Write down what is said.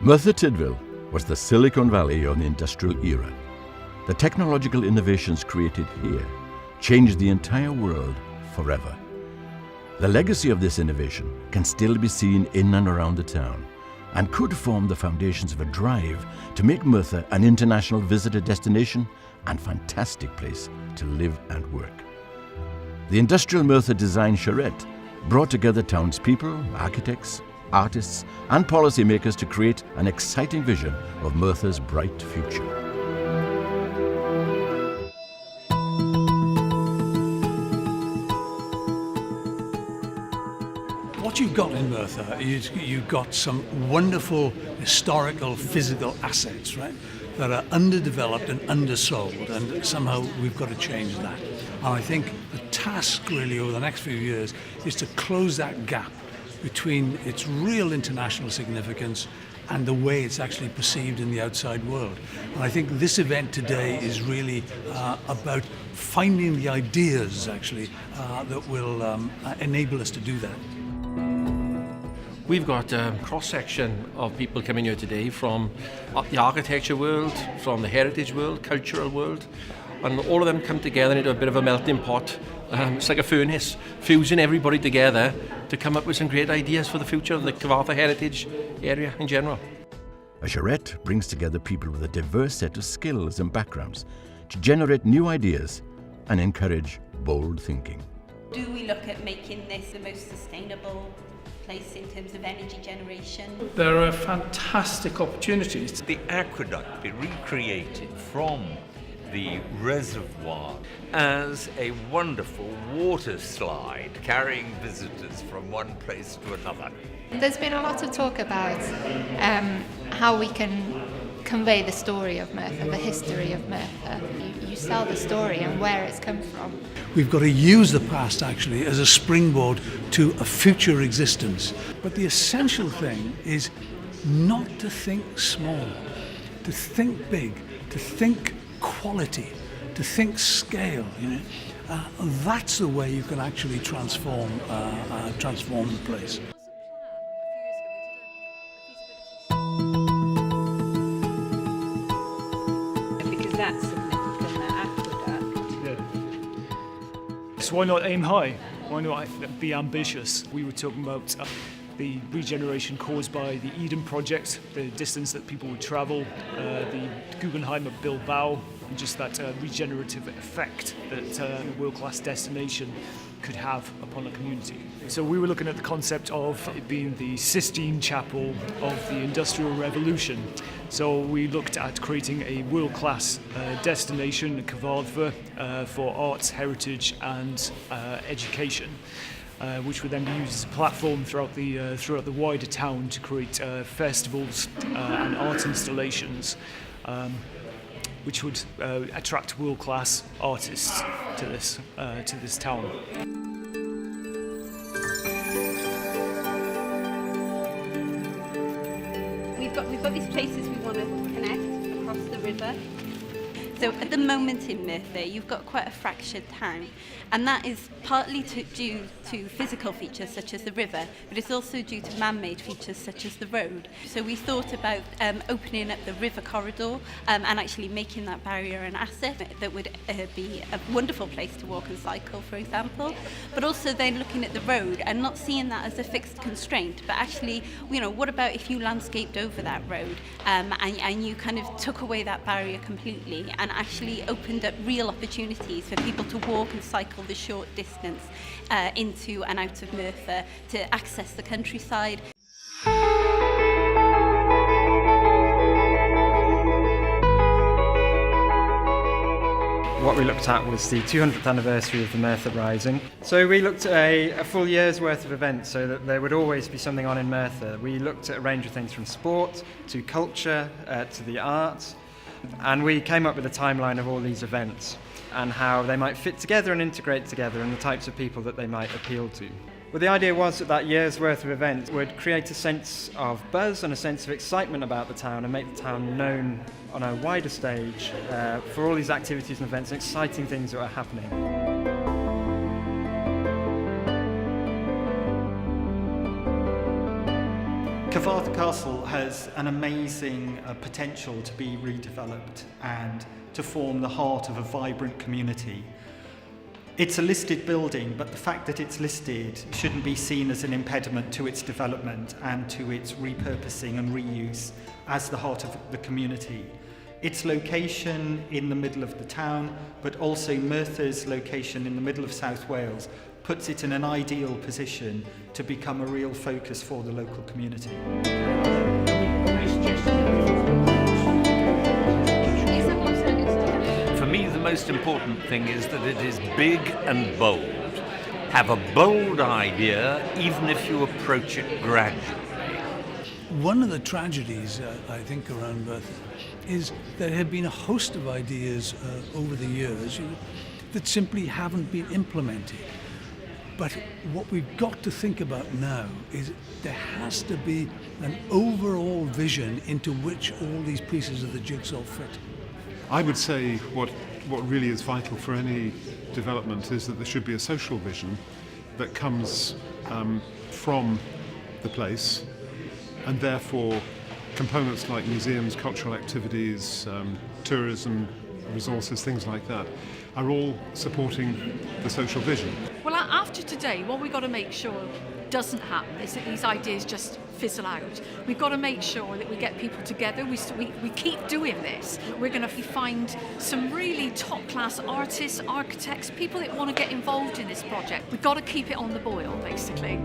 Merthyr Tydfil was the Silicon Valley of the industrial era. The technological innovations created here changed the entire world forever. The legacy of this innovation can still be seen in and around the town and could form the foundations of a drive to make Merthyr an international visitor destination and fantastic place to live and work. The industrial Merthyr design Charrette brought together townspeople, architects, artists and policymakers to create an exciting vision of Merthyr's bright future. What you've got in Merthyr is you've got some wonderful historical physical assets, right, that are underdeveloped and undersold, and somehow we've got to change that. And I think the task really over the next few years is to close that gap between its real international significance and the way it's actually perceived in the outside world. And I think this event today is really about finding the ideas actually that will enable us to do that. We've got a cross-section of people coming here today from the architecture world, from the heritage world, cultural world, and all of them come together into a bit of a melting pot. It's like a furnace, fusing everybody together to come up with some great ideas for the future of the Cyfarthfa heritage area in general. A charrette brings together people with a diverse set of skills and backgrounds to generate new ideas and encourage bold thinking. Do we look at making this the most sustainable place in terms of energy generation? There are fantastic opportunities. The aqueduct be recreated from the reservoir as a wonderful water slide carrying visitors from one place to another. There's been a lot of talk about how we can convey the story of Merthyr, the history of Merthyr. You sell the story and where it's come from. We've got to use the past actually as a springboard to a future existence. But the essential thing is not to think small, to think big, to think quality, to think scale. That's the way you can actually transform the place. Because that's significant, that aqueduct. Yeah. So why not aim high? Why not be ambitious? We were talking about the regeneration caused by the Eden project, the distance that people would travel, the Guggenheim of Bilbao, and just that regenerative effect that a world-class destination could have upon a community. So we were looking at the concept of it being the Sistine Chapel of the Industrial Revolution. So we looked at creating a world-class destination, Cyfarthfa, for arts, heritage and education. Which would then be used as a platform throughout the wider town to create festivals and art installations, which would attract world-class artists to this town. We've got these places we want to connect across the river. So at the moment in Merthyr, you've got quite a fractured town, and that is partly due to physical features such as the river, but it's also due to man-made features such as the road. So we thought about opening up the river corridor and actually making that barrier an asset that would be a wonderful place to walk and cycle, for example, but also then looking at the road and not seeing that as a fixed constraint, but actually, what about if you landscaped over that road and you kind of took away that barrier completely and actually opened up real opportunities for people to walk and cycle the short distance into and out of Merthyr to access the countryside. What we looked at was the 200th anniversary of the Merthyr Rising. So we looked at a full year's worth of events so that there would always be something on in Merthyr. We looked at a range of things from sport to culture to the arts. And we came up with a timeline of all these events and how they might fit together and integrate together and the types of people that they might appeal to. Well, the idea was that year's worth of events would create a sense of buzz and a sense of excitement about the town and make the town known on a wider stage for all these activities and events and exciting things that are happening. Cyfarthfa Cyfarthfa Castle has an amazing potential to be redeveloped and to form the heart of a vibrant community. It's a listed building, but the fact that it's listed shouldn't be seen as an impediment to its development and to its repurposing and reuse as the heart of the community. Its location in the middle of the town, but also Merthyr's location in the middle of South Wales, puts it in an ideal position to become a real focus for the local community. For me, the most important thing is that it is big and bold. Have a bold idea, even if you approach it gradually. One of the tragedies, I think, around Merthyr is there have been a host of ideas over the years that simply haven't been implemented. But what we've got to think about now is there has to be an overall vision into which all these pieces of the jigsaw fit. I would say what really is vital for any development is that there should be a social vision that comes from the place, and therefore components like museums, cultural activities, tourism, resources, things like that, are all supporting the social vision. Well, after today, what we've got to make sure doesn't happen is that these ideas just fizzle out. We've got to make sure that we get people together, we keep doing this. We're going to find some really top-class artists, architects, people that want to get involved in this project. We've got to keep it on the boil, basically.